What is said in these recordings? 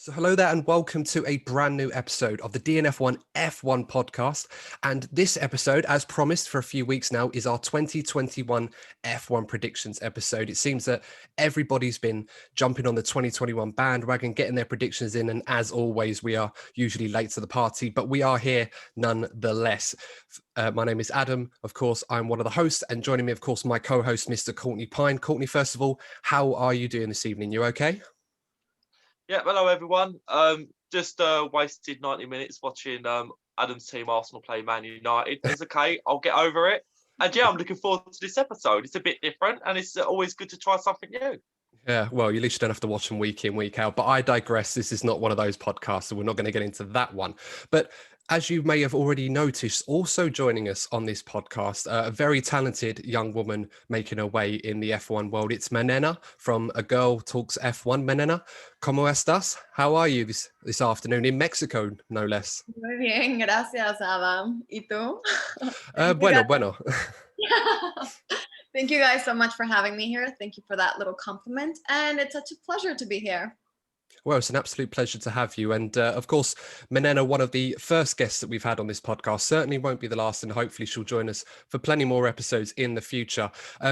So hello there and welcome to a brand new episode of the DNF1 F1 Podcast. And this episode, as promised for a few weeks now, is our 2021 F1 predictions episode. It seems that everybody's been jumping on the 2021 bandwagon, getting their predictions in. And as always, we are usually late to the party, but we are here nonetheless. My name is Adam. Of course, I'm one of the hosts, and joining me, of course, my co-host, Mr. Courtney Pine. Courtney, first of all, how are you doing this evening? You okay? Yeah, hello everyone. Just wasted 90 minutes watching Adam's team Arsenal play Man United. It's okay, I'll get over it. And yeah, I'm looking forward to this episode. It's a bit different, and it's always good to try something new. Yeah, well, at least you don't have to watch them week in, week out. But I digress. This is not one of those podcasts, so we're not going to get into that one. But as you may have already noticed, also joining us on this podcast, a very talented young woman making her way in the F1 world. It's Manena from A Girl Talks F1. Manena, ¿cómo estás? How are you this afternoon in Mexico, no less? Muy bien, gracias, Adam. ¿Y tú? Bueno. Thank you guys so much for having me here. Thank you for that little compliment. And it's such a pleasure to be here. Well, it's an absolute pleasure to have you. And of course, Manena, one of the first guests that we've had on this podcast, certainly won't be the last, and hopefully she'll join us for plenty more episodes in the future.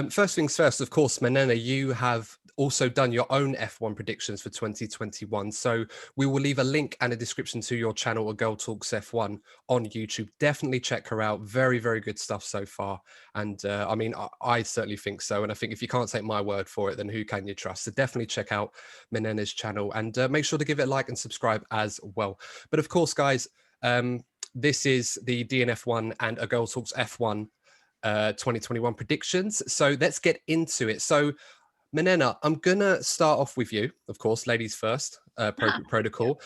First things first, of course, Manena, you have also done your own F1 predictions for 2021. So we will leave a link and a description to your channel, A Girl Talks F1, on YouTube. Definitely check her out. Very, very good stuff so far. And I mean, I certainly think so. And I think if you can't take my word for it, then who can you trust? So definitely check out Manena's channel and make sure to give it a like and subscribe as well. But of course, guys, this is the DNF1 and A Girl Talks F1 2021 predictions. So let's get into it. So Manena, I'm going to start off with you, of course, ladies first, protocol.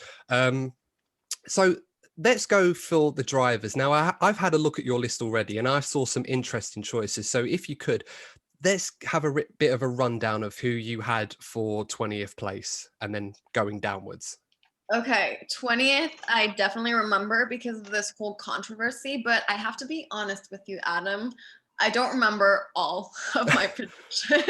So let's go for the drivers. Now, I've had a look at your list already, and I saw some interesting choices. So if you could, let's have a bit of a rundown of who you had for 20th place and then going downwards. Okay, 20th, I definitely remember because of this whole controversy, but I have to be honest with you, Adam. I don't remember all of my predictions.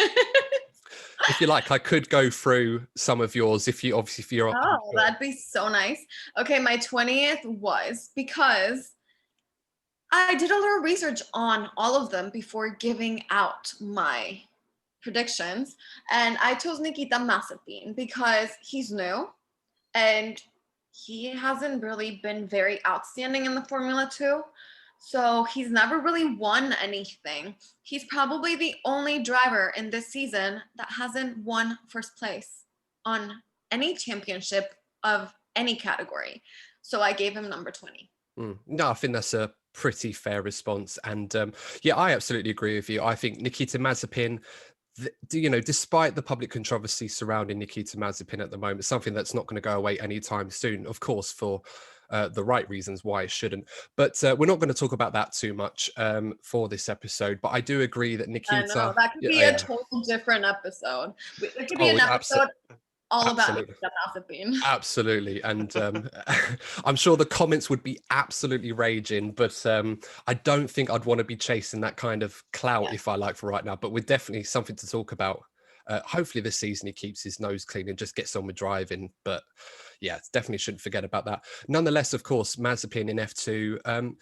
If you like, I could go through some of yours if you're. Oh, that'd be so nice. Okay, my 20th was because I did a little research on all of them before giving out my predictions, and I chose Nikita Mazepin because he's new and he hasn't really been very outstanding in the Formula 2. So he's never really won anything. He's probably the only driver in this season that hasn't won first place on any championship of any category. So I gave him number 20. No, I think that's a pretty fair response. And yeah, I absolutely agree with you. I think Nikita Mazepin, despite the public controversy surrounding Nikita Mazepin at the moment, something that's not going to go away anytime soon, of course, for the right reasons why it shouldn't. But we're not going to talk about that too much for this episode. But I do agree that Nikita... I know, that could be a total different episode. It could be an episode all about Nikita Mazepin. Absolutely. And I'm sure the comments would be absolutely raging, but I don't think I'd want to be chasing that kind of clout if I like for right now. But we're definitely something to talk about. Hopefully this season he keeps his nose clean and just gets on with driving. But yeah, definitely shouldn't forget about that. Nonetheless, of course, Mazepin in F2.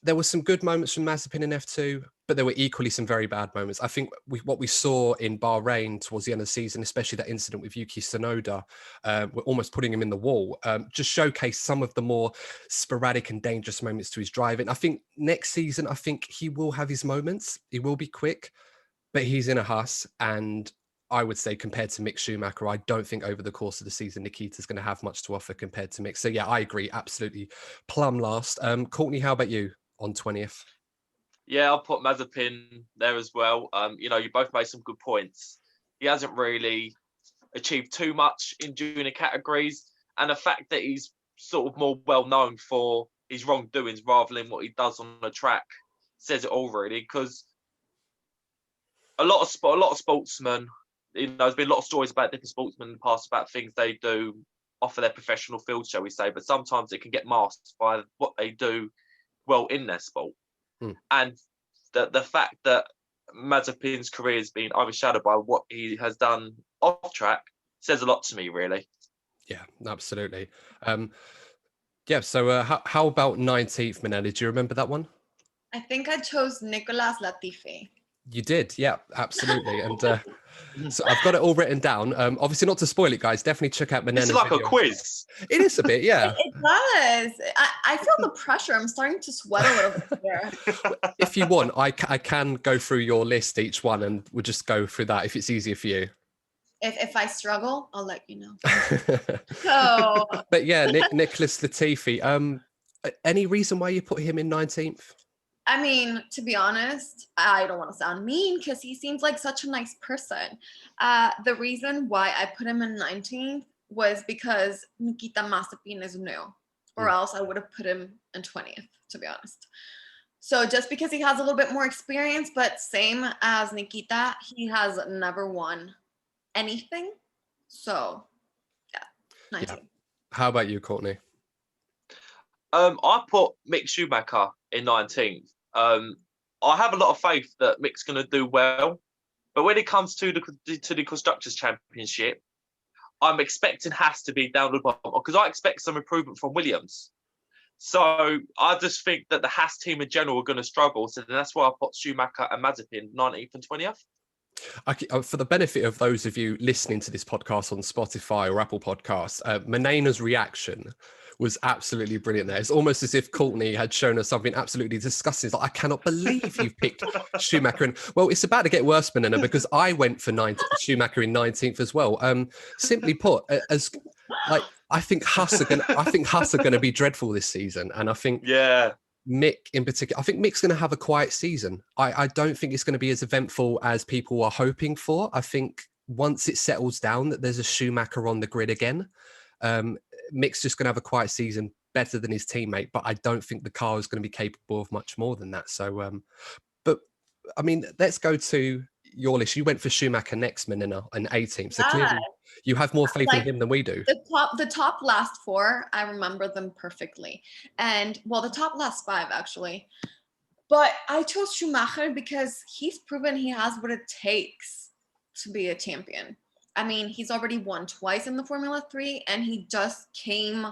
There were some good moments from Mazepin in F2, but there were equally some very bad moments. I think what we saw in Bahrain towards the end of the season, especially that incident with Yuki Tsunoda, we're almost putting him in the wall, just showcased some of the more sporadic and dangerous moments to his driving. I think next season, I think he will have his moments. He will be quick, but he's in a Haas, and I would say compared to Mick Schumacher, I don't think over the course of the season, Nikita's going to have much to offer compared to Mick. So yeah, I agree. Absolutely. Plumb last. Courtney, how about you on 20th? Yeah, I'll put Mazepin there as well. You both made some good points. He hasn't really achieved too much in junior categories. And the fact that he's sort of more well known for his wrongdoings rather than what he does on the track says it all really, because a lot of sportsmen, there's been a lot of stories about different sportsmen in the past about things they do off of their professional field, shall we say, but sometimes it can get masked by what they do well in their sport. And the fact that Mazepin's career has been overshadowed by what he has done off track says a lot to me, really. Yeah, absolutely. Yeah, so how about 19th, Manena? Do you remember that one? I think I chose Nicolas Latifi. You did, yeah, absolutely. And so I've got it all written down. Obviously, not to spoil it, guys. Definitely check out This Manena's is like video. a quiz. It is a bit, yeah. It does. I feel the pressure. I'm starting to sweat a little bit here. If you want, I can go through your list, each one, and we'll just go through that if it's easier for you. If I struggle, I'll let you know. So, But yeah, Nicholas Latifi. Any reason why you put him in 19th? I mean, to be honest, I don't want to sound mean because he seems like such a nice person. The reason why I put him in 19th was because Nikita Mazepin is new, or else I would have put him in 20th, to be honest. So just because he has a little bit more experience, but same as Nikita, he has never won anything. So, yeah, 19th. Yeah. How about you, Courtney? I put Mick Schumacher in 19th. I have a lot of faith that Mick's going to do well, but when it comes to the Constructors' Championship, I'm expecting Haas to be down the bottom because I expect some improvement from Williams. So I just think that the Haas team in general are going to struggle. So that's why I put Schumacher and Mazepin 19th and 20th. For the benefit of those of you listening to this podcast on Spotify or Apple Podcasts, Manena's reaction was absolutely brilliant there. It's almost as if Courtney had shown us something absolutely disgusting. It's like, I cannot believe you've picked Schumacher. And well, it's about to get worse, Manena, because I went for Schumacher in 19th as well. Simply put, I think Haas are going to be dreadful this season, and I think Mick in particular. I think Mick's going to have a quiet season. I don't think it's going to be as eventful as people are hoping for. I think once it settles down that there's a Schumacher on the grid again, Mick's just going to have a quiet season, better than his teammate, but I don't think the car is going to be capable of much more than that. So, but I mean, let's go to your list. You went for Schumacher next, Manena, in 18th. So clearly you have more faith in him than we do. The top last four, I remember them perfectly. And well, the top last five actually. But I chose Schumacher because he's proven he has what it takes to be a champion. I mean, he's already won twice in the Formula 3, and he just came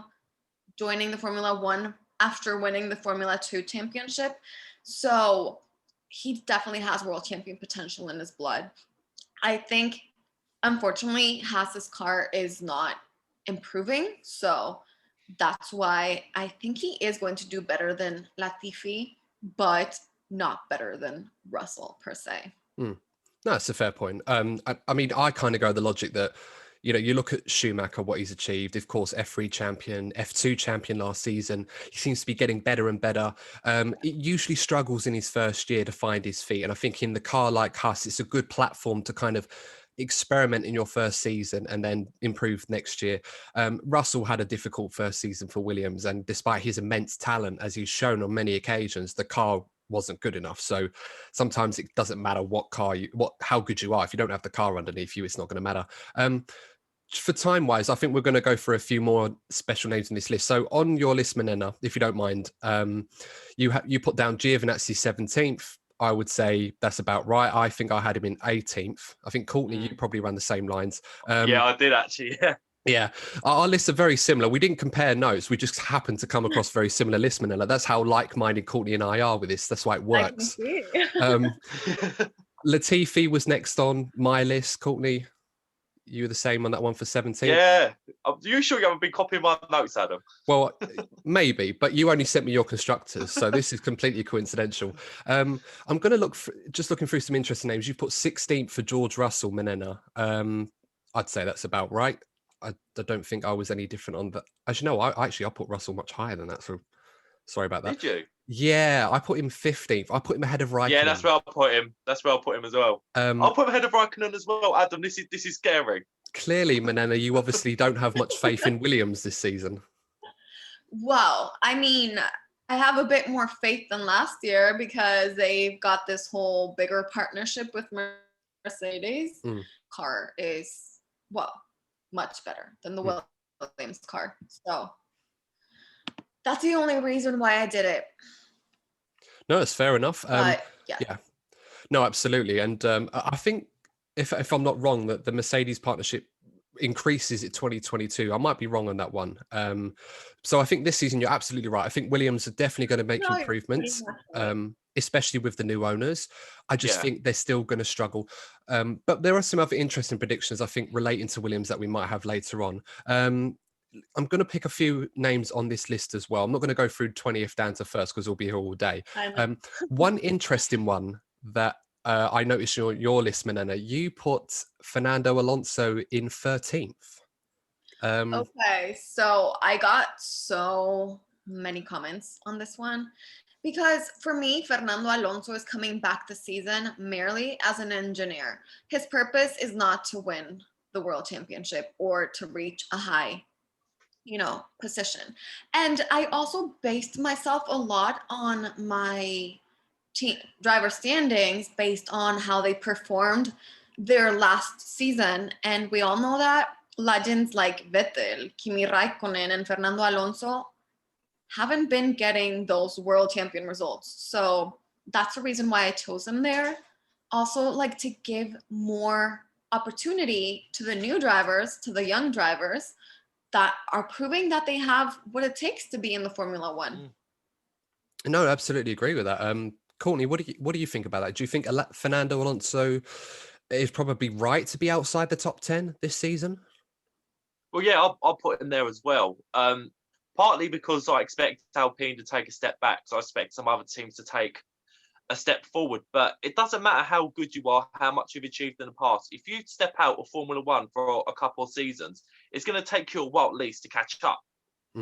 joining the Formula 1 after winning the Formula 2 championship. So he definitely has world champion potential in his blood. I think, unfortunately, Haas's car is not improving. So that's why I think he is going to do better than Latifi, but not better than Russell per se. No, that's a fair point. I mean, I kind of go the logic that, you know, you look at Schumacher, what he's achieved. Of course, F3 champion, F2 champion last season. He seems to be getting better and better. It usually struggles in his first year to find his feet. And I think in the car like Haas, it's a good platform to kind of experiment in your first season and then improve next year. Russell had a difficult first season for Williams, and despite his immense talent, as he's shown on many occasions, the car wasn't good enough. So sometimes it doesn't matter how good you are. If you don't have the car underneath you, it's not going to matter. For time wise, I think we're going to go for a few more special names in this list. So on your list, Manena, if you don't mind, you put down Giovinazzi 17th. I would say that's about right. I think I had him in 18th. I think Courtney, you probably ran the same lines. Yeah, I did actually. Yeah. Yeah, our lists are very similar. We didn't compare notes. We just happened to come across very similar lists, Manila. That's how like-minded Courtney and I are with this. That's why it works. Latifi was next on my list. Courtney, you were the same on that one for 17. Yeah. Are you sure you haven't been copying my notes, Adam? Well, maybe, but you only sent me your constructors, so this is completely coincidental. I'm going to looking through some interesting names. You've put 16th for George Russell, Manena. I'd say that's about right. I don't think I was any different on that. As you know, I put Russell much higher than that. So sorry about that. Did you? Yeah, I put him 15th. I put him ahead of Raikkonen. Yeah, that's where I'll put him. That's where I'll put him as well. I'll put him ahead of Raikkonen as well. Adam, this is scary. Clearly, Manena, you obviously don't have much faith in Williams this season. Well, I mean, I have a bit more faith than last year because they've got this whole bigger partnership with Mercedes. Car is, well, much better than the Williams car. So that's the only reason why I did it. No, it's fair enough. Yeah. No, absolutely. And I think if I'm not wrong, that the Mercedes partnership increases at 2022. I might be wrong on that one. So I think this season you're absolutely right. I think Williams are definitely going to make No, improvements, you're pretty much especially with the new owners. I just Yeah. think they're still going to struggle. But there are some other interesting predictions, I think, relating to Williams that we might have later on. I'm going to pick a few names on this list as well. I'm not going to go through 20th down to first because we'll be here all day. I know. One interesting one that I noticed your list, Manena, you put Fernando Alonso in 13th. Okay, so I got so many comments on this one because for me, Fernando Alonso is coming back this season merely as an engineer. His purpose is not to win the world championship or to reach a high, position. And I also based myself a lot on my team driver standings based on how they performed their last season. And we all know that legends like Vettel, Kimi Raikkonen, and Fernando Alonso haven't been getting those world champion results. So that's the reason why I chose them there. Also, like to give more opportunity to the new drivers, to the young drivers that are proving that they have what it takes to be in the Formula One. No, I absolutely agree with that. Courtney, what do you think about that? Do you think Fernando Alonso is probably right to be outside the top 10 this season? Well, yeah, I'll put him there as well. Partly because I expect Alpine to take a step back, so I expect some other teams to take a step forward. But it doesn't matter how good you are, how much you've achieved in the past. If you step out of Formula One for a couple of seasons, it's going to take you a while at least to catch up.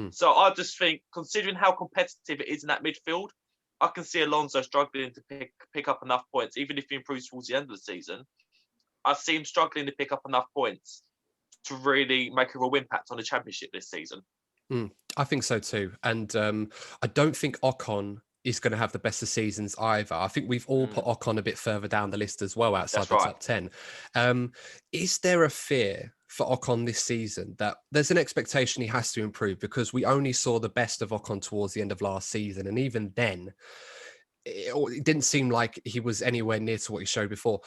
So I just think, considering how competitive it is in that midfield, I can see Alonso struggling to pick up enough points, even if he improves towards the end of the season. I see him struggling to pick up enough points to really make a real impact on the championship this season. I think so too. And I don't think Ocon is going to have the best of seasons either. I think we've all put Ocon a bit further down the list as well, outside top 10. Is there a fear for Ocon this season that there's an expectation he has to improve, because we only saw the best of Ocon towards the end of last season, and even then it didn't seem like he was anywhere near to what he showed before.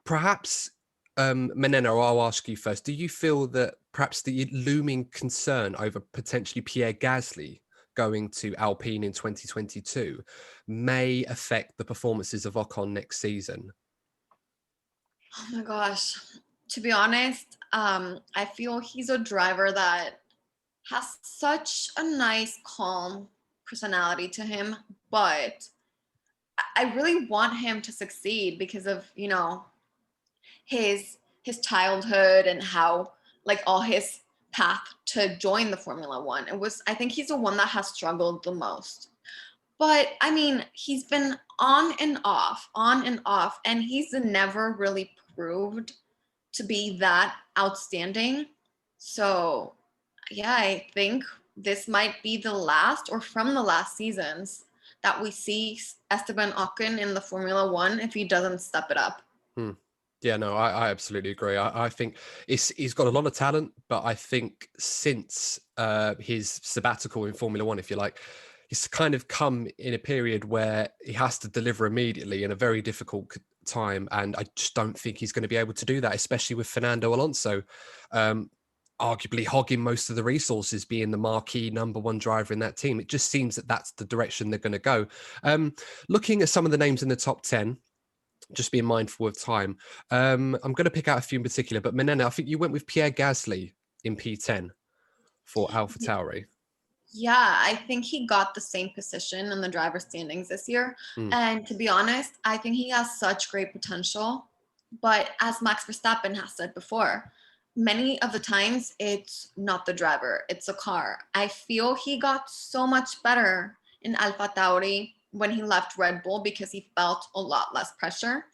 Perhaps Manena, I'll ask you first. Do you feel that perhaps the looming concern over potentially Pierre Gasly going to Alpine in 2022 may affect the performances of Ocon next season? Oh my gosh. To be honest, I feel he's a driver that has such a nice, calm personality to him, but I really want him to succeed because of, his childhood and how like all his path to join the Formula One. I think he's the one that has struggled the most. But I mean, he's been on and off, and he's never really proved to be that outstanding. So yeah, I think this might be the last, or from the last seasons, that we see Esteban Ocon in the Formula One if he doesn't step it up. Yeah, no, I absolutely agree. I think he's got a lot of talent, but I think since his sabbatical in Formula One, if you like, he's kind of come in a period where he has to deliver immediately in a very difficult time. And I just don't think he's going to be able to do that, especially with Fernando Alonso arguably hogging most of the resources, being the marquee number one driver in that team. It just seems that that's the direction they're going to go. Looking at some of the names in the top 10, just being mindful of time, I'm going to pick out a few in particular, but Manena, I think you went with Pierre Gasly in P10 for AlphaTauri. Yeah, I think he got the same position in the driver standings this year. And to be honest, I think he has such great potential. But as Max Verstappen has said before, many of the times it's not the driver, it's a car. I feel he got so much better in AlphaTauri when he left Red Bull because he felt a lot less pressure.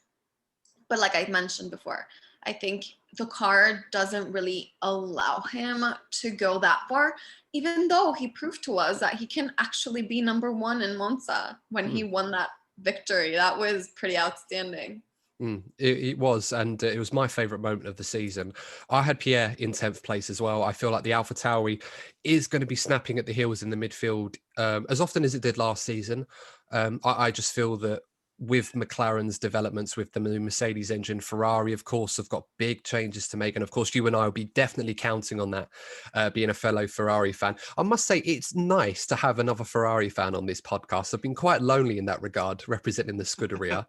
But like I mentioned before, I think the car doesn't really allow him to go that far, even though he proved to us that he can actually be number one in Monza when he won that victory. That was pretty outstanding. It was, and it was my favourite moment of the season. I had Pierre in 10th place as well. I feel like the AlphaTauri is going to be snapping at the heels in the midfield as often as it did last season. I just feel that with McLaren's developments with the new Mercedes engine, Ferrari, of course, have got big changes to make. And of course, you and I will be definitely counting on that, being a fellow Ferrari fan. I must say, it's nice to have another Ferrari fan on this podcast. I've been quite lonely in that regard, representing the Scuderia.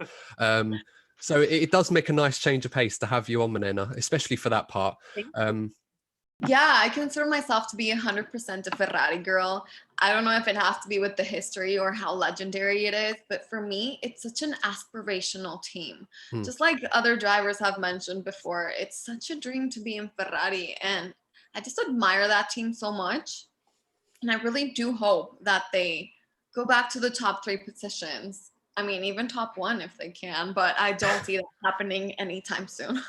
So it does make a nice change of pace to have you on, Manena, especially for that part. Yeah, I consider myself to be 100% a Ferrari girl. I don't know if it has to be with the history or how legendary it is, but for me, it's such an aspirational team. Just like other drivers have mentioned before, it's such a dream to be in Ferrari. And I just admire that team so much. And I really do hope that they go back to the top 3 positions. I mean, even top 1 if they can, but I don't see that happening anytime soon.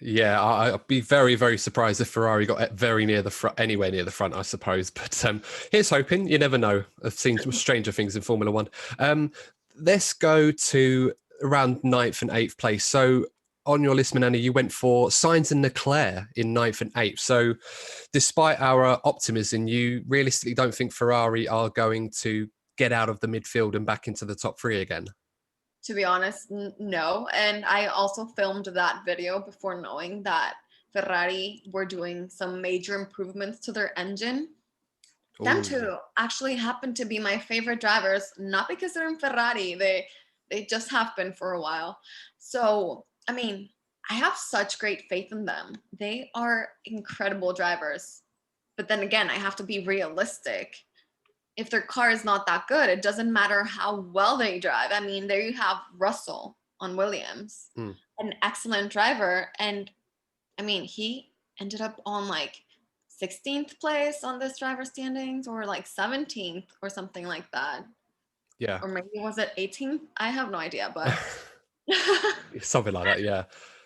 Yeah, I'd be very, very surprised if Ferrari got very near the front, anywhere near the front, I suppose. But here's hoping. You never know. I've seen stranger things in Formula One. Let's go to around 9th and 8th place. So on your list, Manena, you went for Sainz and Leclerc in 9th and 8th. So despite our optimism, you realistically don't think Ferrari are going to get out of the midfield and back into the top 3 again? To be honest, no. And I also filmed that video before knowing that Ferrari were doing some major improvements to their engine. Ooh. Them two actually happen to be my favorite drivers, not because they're in Ferrari. They just have been for a while. So, I mean, I have such great faith in them. They are incredible drivers. But then again, I have to be realistic. If their car is not that good, it doesn't matter how well they drive. I mean, there you have Russell on Williams, an excellent driver. And I mean, he ended up on like 16th place on this driver standings, or like 17th or something like that. Yeah. Or maybe was it 18th? I have no idea, but something like that. Yeah.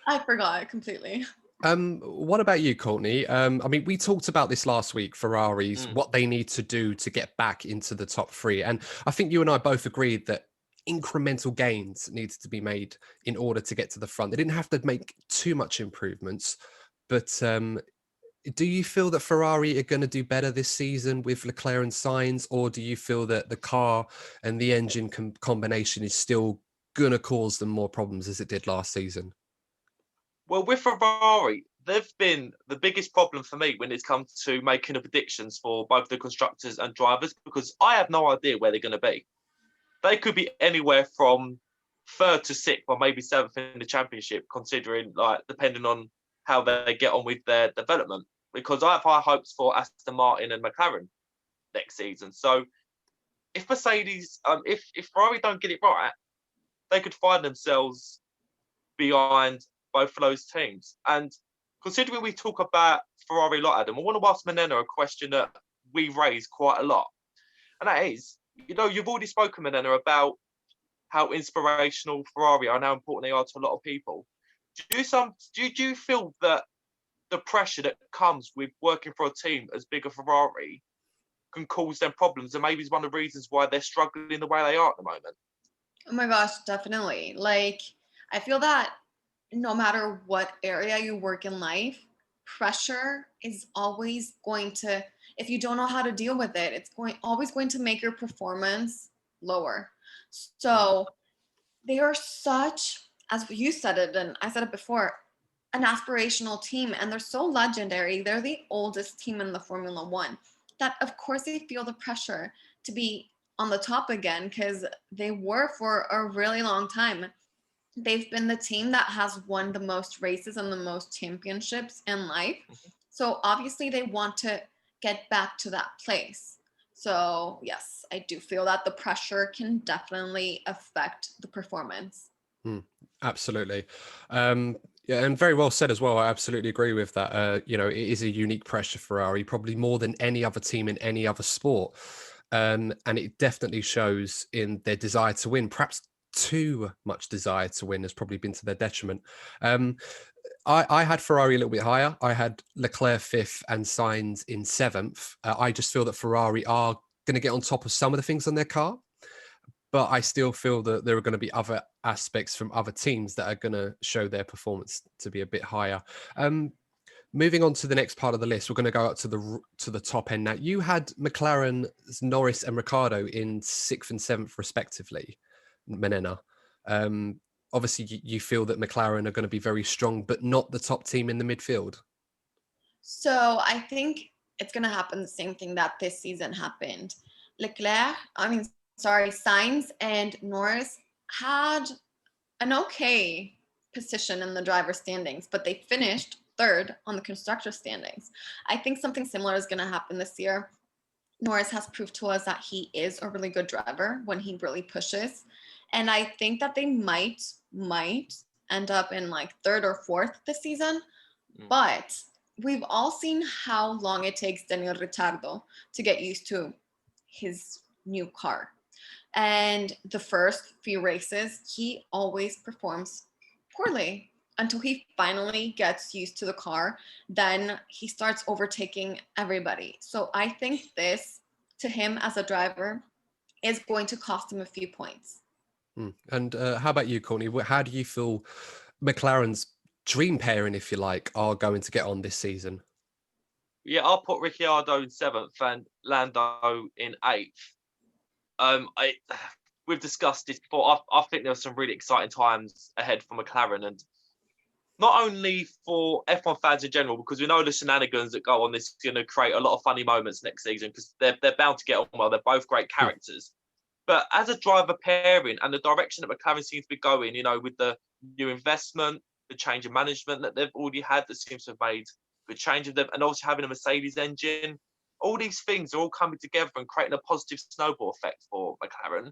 I forgot completely. What about you, Courtney? I mean, we talked about this last week, Ferraris, what they need to do to get back into the top 3. And I think you and I both agreed that incremental gains needed to be made in order to get to the front. They didn't have to make too much improvements, but do you feel that Ferrari are going to do better this season with Leclerc and Sainz, or do you feel that the car and the engine combination is still going to cause them more problems as it did last season? Well, with Ferrari, they've been the biggest problem for me when it's come to making the predictions for both the constructors and drivers, because I have no idea where they're going to be. They could be anywhere from 3rd to 6th or maybe 7th in the championship, considering, like, depending on how they get on with their development. Because I have high hopes for Aston Martin and McLaren next season. So if Mercedes, if Ferrari don't get it right, they could find themselves behind both of those teams. And considering we talk about Ferrari a lot, Adam, I want to ask Manena a question that we raise quite a lot. And that is, you know, you've already spoken, Manena, about how inspirational Ferrari are and how important they are to a lot of people. Do you feel that the pressure that comes with working for a team as big as Ferrari can cause them problems, and maybe is one of the reasons why they're struggling the way they are at the moment? Oh my gosh, definitely. Like, I feel that no matter what area you work in life, pressure is always going to, if you don't know how to deal with it, it's always going to make your performance lower. So they are such, as you said it, and I said it before, an aspirational team, and they're so legendary. They're the oldest team in the Formula One, that of course they feel the pressure to be on the top again, because they were for a really long time. They've been the team that has won the most races and the most championships in life. So obviously they want to get back to that place. So yes, I do feel that the pressure can definitely affect the performance. Absolutely. Yeah, and very well said as well. I absolutely agree with that. You know, it is a unique pressure for Ferrari, probably more than any other team in any other sport. And it definitely shows in their desire to win. Perhaps too much desire to win has probably been to their detriment. I had Ferrari a little bit higher. I had Leclerc 5th and Sainz in 7th. I just feel that Ferrari are going to get on top of some of the things on their car, but I still feel that there are going to be other aspects from other teams that are going to show their performance to be a bit higher. Moving on to the next part of the list, we're going to go up to the top end now. You had McLaren, Norris and Ricciardo in 6th and 7th respectively. Manena. Obviously, you feel that McLaren are going to be very strong, but not the top team in the midfield. So I think it's going to happen the same thing that this season happened. Sainz and Norris had an okay position in the driver's standings, but they finished third on the constructor standings. I think something similar is going to happen this year. Norris has proved to us that he is a really good driver when he really pushes. And I think that they might end up in like third or fourth this season. But we've all seen how long it takes Daniel Ricciardo to get used to his new car. And the first few races, he always performs poorly until he finally gets used to the car. Then he starts overtaking everybody. So I think this, to him as a driver, is going to cost him a few points. And how about you, Courtney? How do you feel McLaren's dream pairing, if you like, are going to get on this season? Yeah, I'll put Ricciardo in 7th and Lando in 8th. We've discussed this before. I think there are some really exciting times ahead for McLaren, and not only for F1 fans in general, because we know the shenanigans that go on this is going to create a lot of funny moments next season, because they're bound to get on well. They're both great characters. But as a driver pairing and the direction that McLaren seems to be going, with the new investment, the change of management that they've already had that seems to have made good change of them, and also having a Mercedes engine, all these things are all coming together and creating a positive snowball effect for McLaren.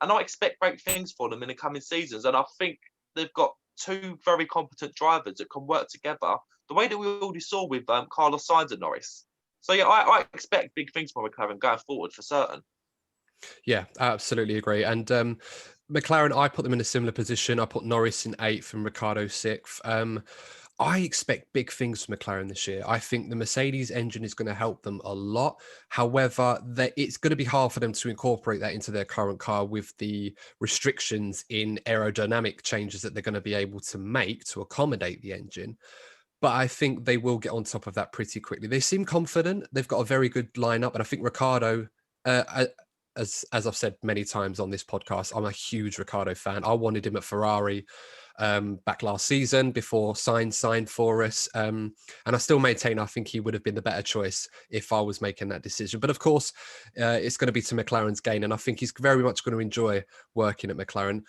And I expect great things for them in the coming seasons. And I think they've got two very competent drivers that can work together the way that we already saw with Carlos Sainz and Norris. So, yeah, I expect big things from McLaren going forward for certain. Yeah, I absolutely agree. And McLaren, I put them in a similar position. I put Norris in 8th and Ricciardo 6th. I expect big things from McLaren this year. I think the Mercedes engine is going to help them a lot. However, it's going to be hard for them to incorporate that into their current car with the restrictions in aerodynamic changes that they're going to be able to make to accommodate the engine. But I think they will get on top of that pretty quickly. They seem confident. They've got a very good lineup. And I think Ricciardo, as I've said many times on this podcast, I'm a huge Ricciardo fan. I wanted him at Ferrari back last season before Sainz signed for us. And I still maintain I think he would have been the better choice if I was making that decision. But of course, it's going to be to McLaren's gain. And I think he's very much going to enjoy working at McLaren.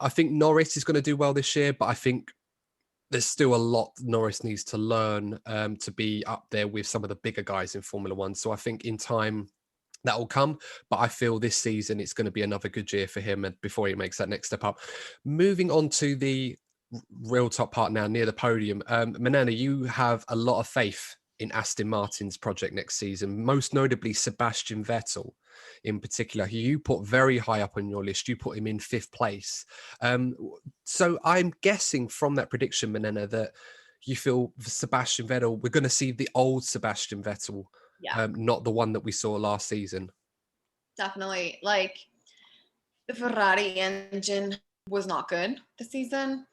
I think Norris is going to do well this year, but I think there's still a lot Norris needs to learn to be up there with some of the bigger guys in Formula One. So I think in time, that will come, but I feel this season it's going to be another good year for him and before he makes that next step up. Moving on to the real top part now, near the podium. Manena, you have a lot of faith in Aston Martin's project next season, most notably Sebastian Vettel in particular, who you put very high up on your list. You put him in 5th place. So I'm guessing from that prediction, Manena, that you feel Sebastian Vettel, we're going to see the old Sebastian Vettel, not the one that we saw last season. Definitely. Like, the Ferrari engine was not good this season.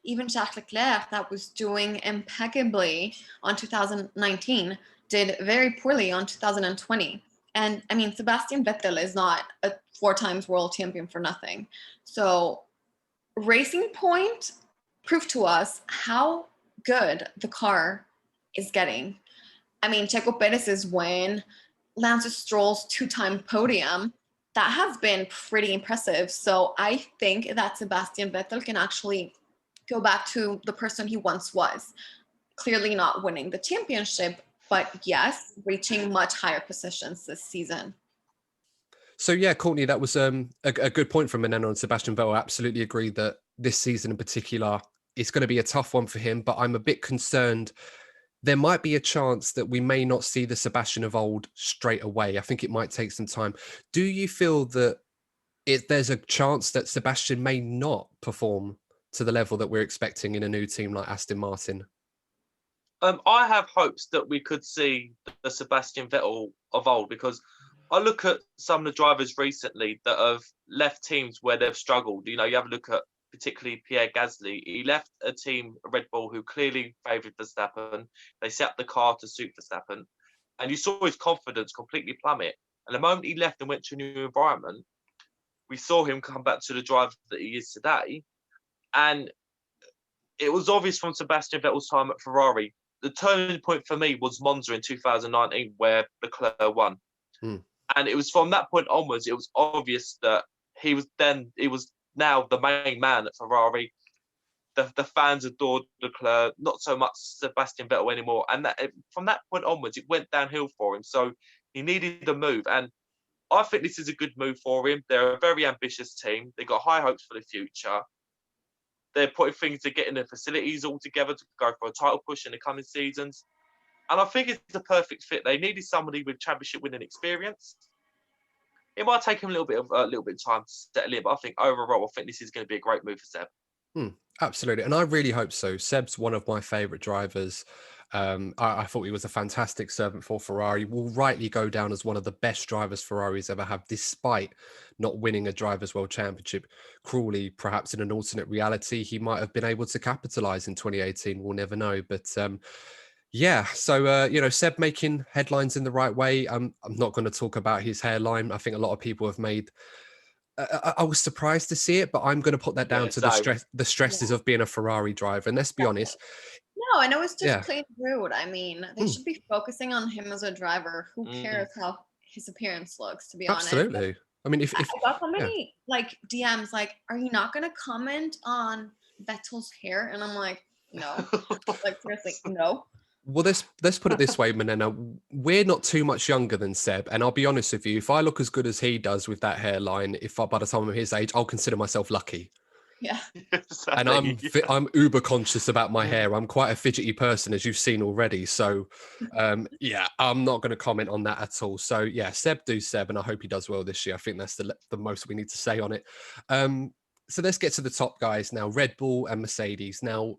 Even Charles Leclerc, that was doing impeccably on 2019, did very poorly on 2020. And I mean, Sebastian Vettel is not a 4-time world champion for nothing. So Racing Point proved to us how good the car is getting. I mean, Checo Perez's win, Lance Stroll's 2-time podium, that has been pretty impressive. So I think that Sebastian Vettel can actually go back to the person he once was. Clearly not winning the championship, but yes, reaching much higher positions this season. So yeah, Courtney, that was a good point from Manena and Sebastian Vettel. I absolutely agree that this season in particular is going to be a tough one for him, but I'm a bit concerned. There might be a chance that we may not see the Sebastian of old straight away. I think it might take some time. Do you feel that there's a chance that Sebastian may not perform to the level that we're expecting in a new team like Aston Martin? I have hopes that we could see the Sebastian Vettel of old, because I look at some of the drivers recently that have left teams where they've struggled. You have a look at particularly Pierre Gasly. He left a team, Red Bull, who clearly favoured Verstappen. They set up the car to suit Verstappen. And you saw his confidence completely plummet. And the moment he left and went to a new environment, we saw him come back to the driver that he is today. And it was obvious from Sebastian Vettel's time at Ferrari. The turning point for me was Monza in 2019, where Leclerc won. And it was from that point onwards, it was obvious that he was now the main man at Ferrari. The fans adored Leclerc, not so much Sebastian Vettel anymore. And from that point onwards, it went downhill for him. So he needed a move. And I think this is a good move for him. They're a very ambitious team. They've got high hopes for the future. They're putting things to getting their facilities all together to go for a title push in the coming seasons. And I think it's a perfect fit. They needed somebody with championship winning experience. It might take him a little bit of time to settle in, but I think overall, I think this is going to be a great move for Seb. Absolutely. And I really hope so. Seb's one of my favourite drivers. I thought he was a fantastic servant for Ferrari, will rightly go down as one of the best drivers Ferrari's ever have, despite not winning a Drivers' World Championship. Cruelly, perhaps in an alternate reality, he might have been able to capitalise in 2018. We'll never know. But so, Seb making headlines in the right way. I'm not going to talk about his hairline. I think a lot of people have made... I was surprised to see it, but I'm going to put that down to the stresses of being a Ferrari driver. And let's be honest. No, I know it's just plain rude. I mean, they should be focusing on him as a driver. Who cares how his appearance looks, to be honest? Absolutely. I mean, if I got so many DMs like, are you not going to comment on Vettel's hair? And I'm like, no. Seriously, no. Well, let's put it this way, Manena. We're not too much younger than Seb, and I'll be honest with you. If I look as good as he does with that hairline, by the time I'm his age, I'll consider myself lucky. Yeah. And I'm uber conscious about my hair. I'm quite a fidgety person, as you've seen already. So, I'm not going to comment on that at all. So, Seb do Seb, and I hope he does well this year. I think that's the most we need to say on it. So let's get to the top guys now. Red Bull and Mercedes. Now,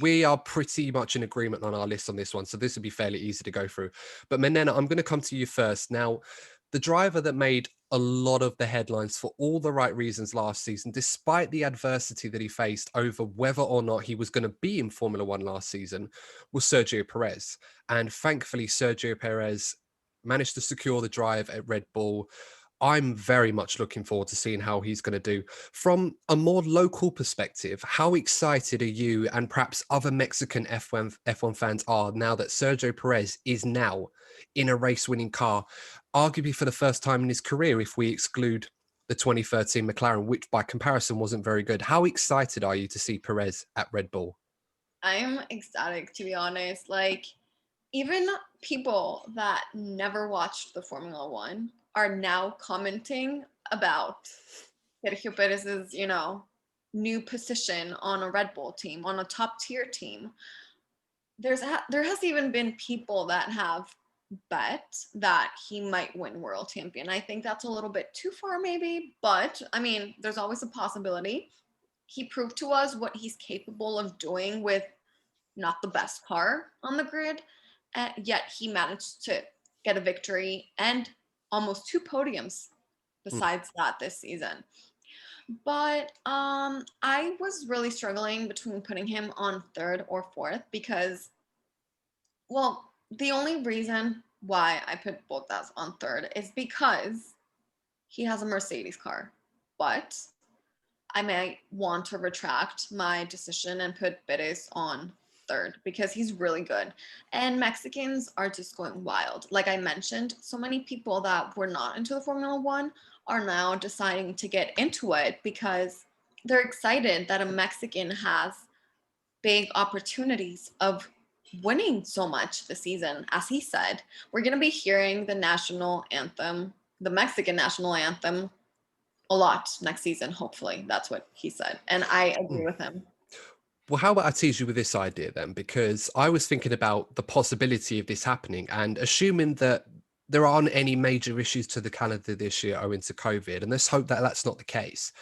we are pretty much in agreement on our list on this one, so this would be fairly easy to go through. But Manena, I'm going to come to you first. Now, the driver that made a lot of the headlines for all the right reasons last season, despite the adversity that he faced over whether or not he was going to be in Formula One last season, was Sergio Perez. And thankfully, Sergio Perez managed to secure the drive at Red Bull. I'm very much looking forward to seeing how he's going to do. From a more local perspective, how excited are you and perhaps other Mexican F1 fans are now that Sergio Perez is now in a race-winning car, arguably for the first time in his career, if we exclude the 2013 McLaren, which by comparison wasn't very good. How excited are you to see Perez at Red Bull? I'm ecstatic, to be honest. Even people that never watched the Formula One are now commenting about Sergio Perez's, new position on a Red Bull team, on a top tier team. There has even been people that have bet that he might win world champion. I think that's a little bit too far maybe, but I mean, there's always a possibility. He proved to us what he's capable of doing with not the best car on the grid, yet he managed to get a victory and almost 2 podiums besides that this season. But I was really struggling between putting him on 3rd or 4th because, the only reason why I put Bottas on 3rd is because he has a Mercedes car. But I might want to retract my decision and put Perez on 3rd because he's really good. And Mexicans are just going wild. Like I mentioned, so many people that were not into the Formula One are now deciding to get into it because they're excited that a Mexican has big opportunities of winning so much this season. As he said, we're going to be hearing the national anthem, the Mexican national anthem, a lot next season, hopefully. That's what he said. And I agree with him. Well, how about I tease you with this idea then? Because I was thinking about the possibility of this happening and assuming that there aren't any major issues to the calendar this year owing to COVID, and let's hope that that's not the case.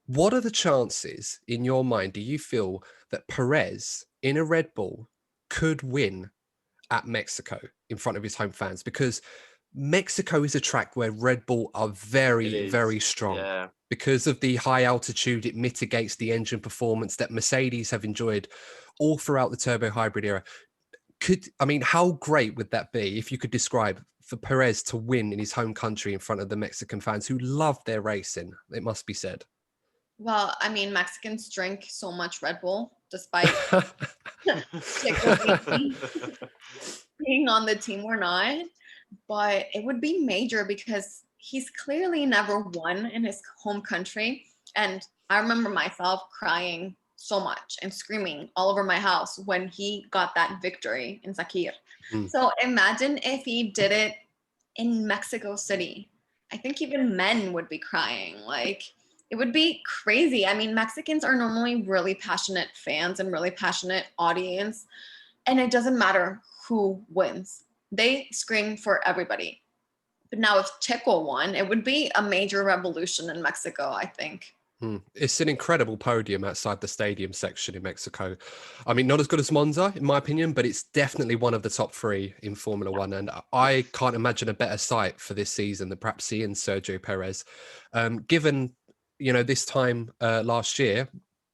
What are the chances, in your mind, do you feel that Perez in a Red Bull could win at Mexico in front of his home fans? Because Mexico is a track where Red Bull are very, very strong. Yeah. Because of the high altitude, it mitigates the engine performance that Mercedes have enjoyed all throughout the turbo hybrid era. How great would that be if you could describe for Perez to win in his home country in front of the Mexican fans who love their racing, it must be said. Well, I mean, Mexicans drink so much Red Bull, despite Checo being on the team or not. But it would be major because he's clearly never won in his home country. And I remember myself crying so much and screaming all over my house when he got that victory in Sakir. So imagine if he did it in Mexico City. I think even men would be crying. Like, it would be crazy. I mean, Mexicans are normally really passionate fans and really passionate audience. And it doesn't matter who wins. They scream for everybody. But now if Checo won, it would be a major revolution in Mexico, I think. It's an incredible podium outside the stadium section in Mexico. I mean, not as good as Monza, in my opinion, but it's definitely one of the top 3 in Formula One. And I can't imagine a better sight for this season than perhaps seeing Sergio Perez. Given, this time last year,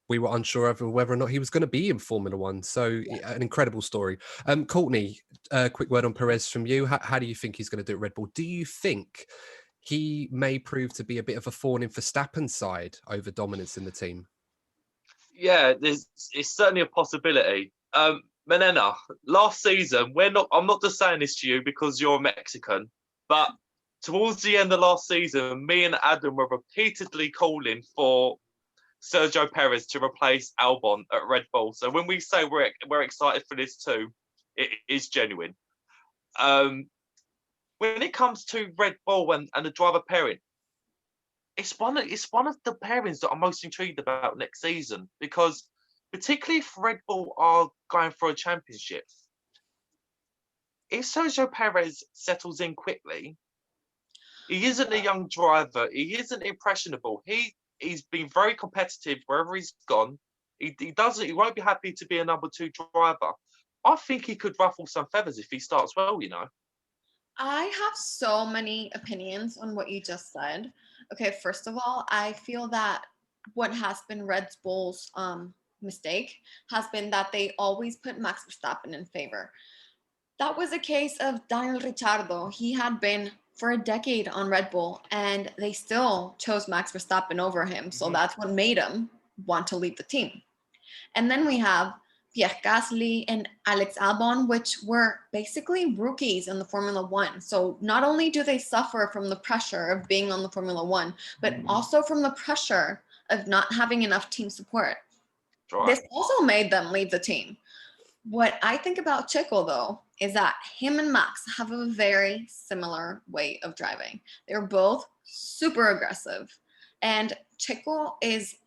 we were unsure of whether or not he was going to be in Formula One. So an incredible story. Courtney, a quick word on Perez from you. How do you think he's going to do at Red Bull? Do you think he may prove to be a bit of a thorn in Verstappen's side over dominance in the team? Yeah, it's certainly a possibility. Manena, last season, I'm not just saying this to you because you're Mexican, but towards the end of last season, me and Adam were repeatedly calling for Sergio Perez to replace Albon at Red Bull. So when we say we're excited for this too, it is genuine. When it comes to Red Bull and the driver pairing, it's one of the pairings that I'm most intrigued about next season, because particularly if Red Bull are going for a championship, if Sergio Perez settles in quickly, he isn't a young driver, he isn't impressionable. He's been very competitive wherever he's gone. He won't be happy to be a number 2 driver. I think he could ruffle some feathers if he starts well, I have so many opinions on what you just said. Okay, first of all, I feel that what has been Red Bull's mistake has been that they always put Max Verstappen in favor. That was a case of Daniel Ricciardo. He had been for a decade on Red Bull, and they still chose Max Verstappen over him. So that's what made him want to leave the team. And then we have Pierre Gasly and Alex Albon, which were basically rookies in the Formula One. So not only do they suffer from the pressure of being on the Formula One, but also from the pressure of not having enough team support. Right. This also made them leave the team. What I think about Checo, though, is that him and Max have a very similar way of driving. They're both super aggressive. And Checo is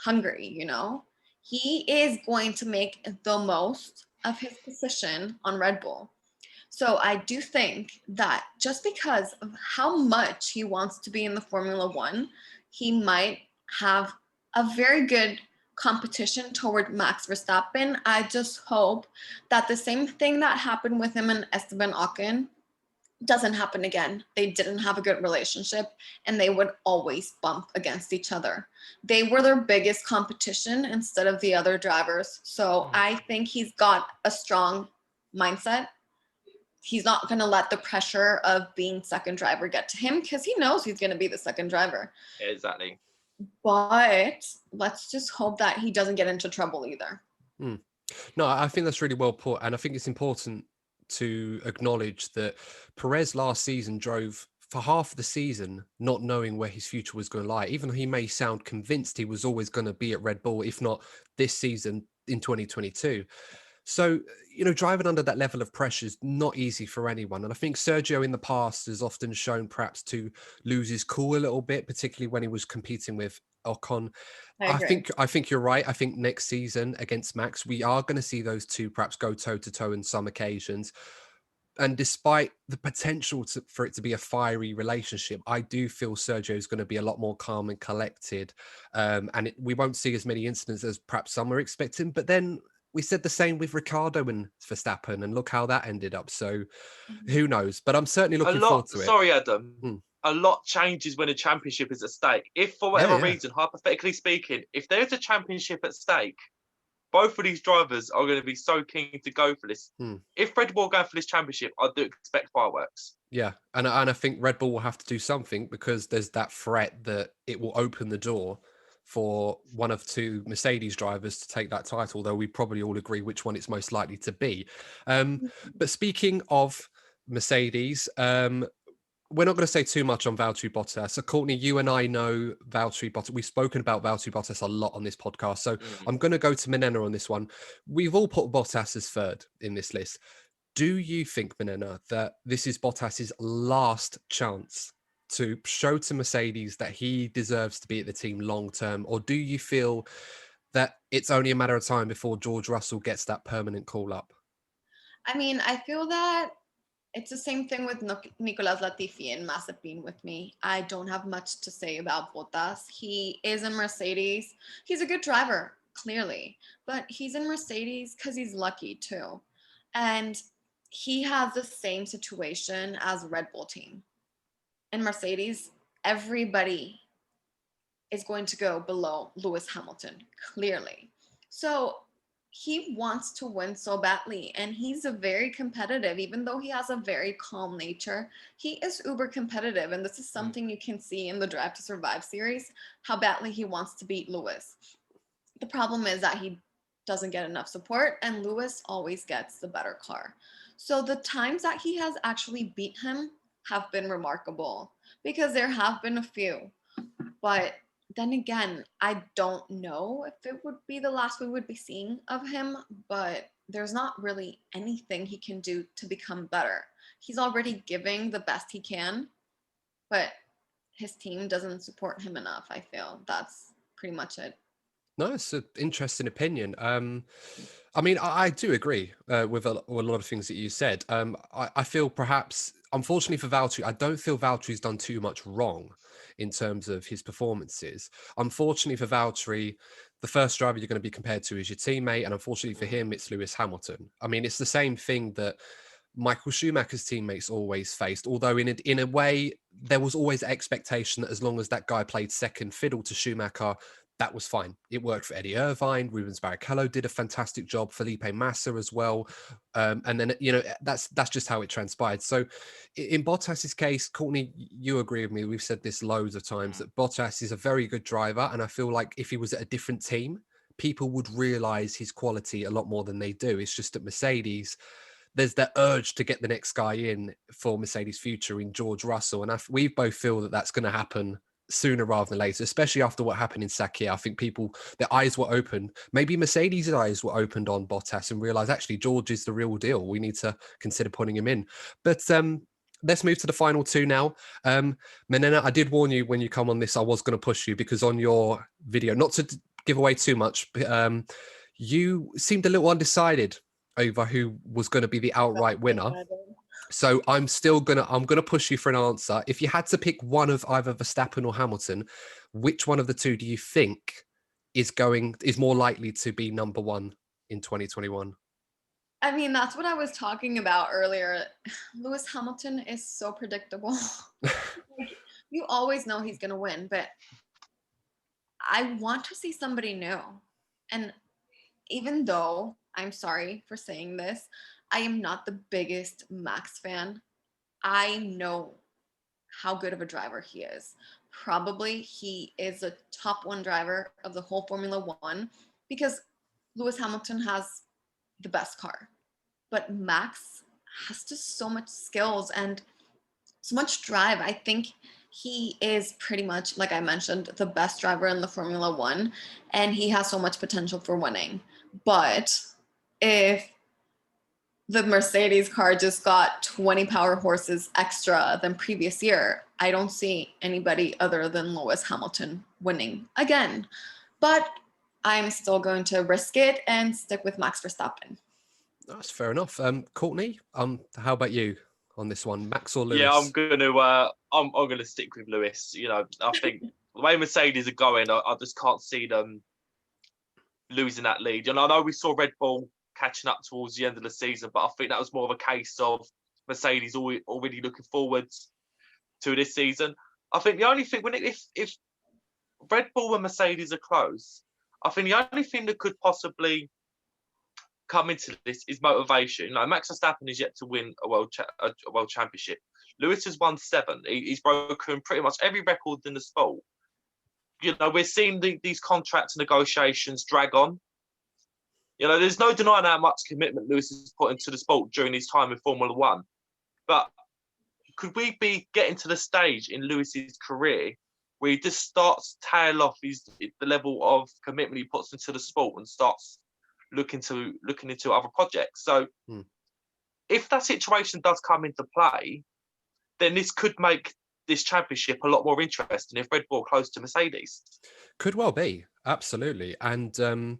hungry, He is going to make the most of his position on Red Bull. So I do think that just because of how much he wants to be in the Formula One, he might have a very good competition toward Max Verstappen. I just hope that the same thing that happened with him and Esteban Ocon doesn't happen again. They didn't have a good relationship and they would always bump against each other. They were their biggest competition instead of the other drivers. So I think he's got a strong mindset. He's not going to let the pressure of being second driver get to him because he knows he's going to be the second driver. Exactly. But let's just hope that he doesn't get into trouble either. No, I think that's really well put. And I think it's important to acknowledge that Perez last season drove for half of the season not knowing where his future was going to lie. Even though he may sound convinced he was always going to be at Red Bull, if not this season in 2022. So, driving under that level of pressure is not easy for anyone. And I think Sergio in the past has often shown perhaps to lose his cool a little bit, particularly when he was competing with Ocon. I think you're right. I think next season against Max, we are going to see those two perhaps go toe to toe in some occasions. And despite the potential for it to be a fiery relationship, I do feel Sergio is going to be a lot more calm and collected. We won't see as many incidents as perhaps some were expecting. But then we said the same with Ricciardo and Verstappen, and look how that ended up. So who knows? But I'm certainly looking forward to it. Sorry, Adam. A lot changes when a championship is at stake. If for whatever reason, hypothetically speaking, if there's a championship at stake, both of these drivers are going to be so keen to go for this. If Red Bull go for this championship, I do expect fireworks. Yeah, and I think Red Bull will have to do something, because there's that threat that it will open the door for one of two Mercedes drivers to take that title, though we probably all agree which one it's most likely to be. But speaking of Mercedes, we're not going to say too much on Valtteri Bottas. So, Courtney, you and I know Valtteri Bottas. We've spoken about Valtteri Bottas a lot on this podcast. So I'm going to go to Manena on this one. We've all put Bottas as third in this list. Do you think, Manena, that this is Bottas's last chance to show to Mercedes that he deserves to be at the team long term? Or do you feel that it's only a matter of time before George Russell gets that permanent call up? I mean, I feel that it's the same thing with Nicolas Latifi and Mazepin with me. I don't have much to say about Bottas. He is in Mercedes. He's a good driver, clearly, but he's in Mercedes because he's lucky too. And he has the same situation as Red Bull team. In Mercedes, everybody is going to go below Lewis Hamilton, clearly. So he wants to win so badly, and he's a very competitive, even though he has a very calm nature, he is uber competitive. And this is something you can see in the Drive to Survive series, how badly he wants to beat Lewis. The problem is that he doesn't get enough support, and Lewis always gets the better car. So the times that he has actually beat him have been remarkable, because there have been a few. But then again, I don't know if it would be the last we would be seeing of him, but there's not really anything he can do to become better. He's already giving the best he can, but his team doesn't support him enough, I feel. That's pretty much it. No, it's an interesting opinion. I mean, I do agree with a lot of things that you said. I feel perhaps, unfortunately for Valtteri, I don't feel Valtteri's done too much wrong in terms of his performances. Unfortunately for Valtteri, the first driver you're going to be compared to is your teammate, and unfortunately for him, it's Lewis Hamilton. I mean, it's the same thing that Michael Schumacher's teammates always faced, although in a way, there was always expectation that as long as that guy played second fiddle to Schumacher, that was fine. It worked for Eddie Irvine. Rubens Barrichello did a fantastic job. Felipe Massa as well. And then, that's just how it transpired. So in Bottas's case, Courtney, you agree with me. We've said this loads of times that Bottas is a very good driver. And I feel like if he was at a different team, people would realize his quality a lot more than they do. It's just at Mercedes, there's that urge to get the next guy in for Mercedes' future in George Russell. And we both feel that that's going to happen sooner rather than later, especially after what happened in Sakhir. I think their eyes were open. Maybe Mercedes' eyes were opened on Bottas and realized, actually, George is the real deal. We need to consider putting him in. But let's move to the final two now. Manena, I did warn you when you come on this, I was going to push you, because on your video, not to give away too much, but you seemed a little undecided over who was going to be the outright winner. So I'm gonna push you for an answer. If you had to pick one of either Verstappen or Hamilton, which one of the two do you think is more likely to be number one in 2021? I mean, that's what I was talking about earlier. Lewis Hamilton is so predictable. Like, you always know he's gonna win, but I want to see somebody new. And even though, I'm sorry for saying this, I am not the biggest Max fan, I know how good of a driver he is. Probably he is a top one driver of the whole Formula One, because Lewis Hamilton has the best car. But Max has just so much skills and so much drive. I think he is pretty much, like I mentioned, the best driver in the Formula One, and he has so much potential for winning. But if the Mercedes car just got 20 power horses extra than previous year, I don't see anybody other than Lewis Hamilton winning again. But I'm still going to risk it and stick with Max Verstappen. That's fair enough. Courtney, how about you on this one, Max or Lewis? Yeah, I'm gonna stick with Lewis. I think the way Mercedes are going, I just can't see them losing that lead. And I know we saw Red Bull catching up towards the end of the season, but I think that was more of a case of Mercedes already looking forward to this season. I think the only thing, if Red Bull and Mercedes are close, I think the only thing that could possibly come into this is motivation. Max Verstappen is yet to win a world championship. Lewis has won 7. He's broken pretty much every record in the sport. We're seeing these contract negotiations drag on. There's no denying how much commitment Lewis has put into the sport during his time in Formula One. But could we be getting to the stage in Lewis's career where he just starts to tail off the level of commitment he puts into the sport and starts looking into other projects? So if that situation does come into play, then this could make this championship a lot more interesting if Red Bull are close to Mercedes. Could well be, absolutely. And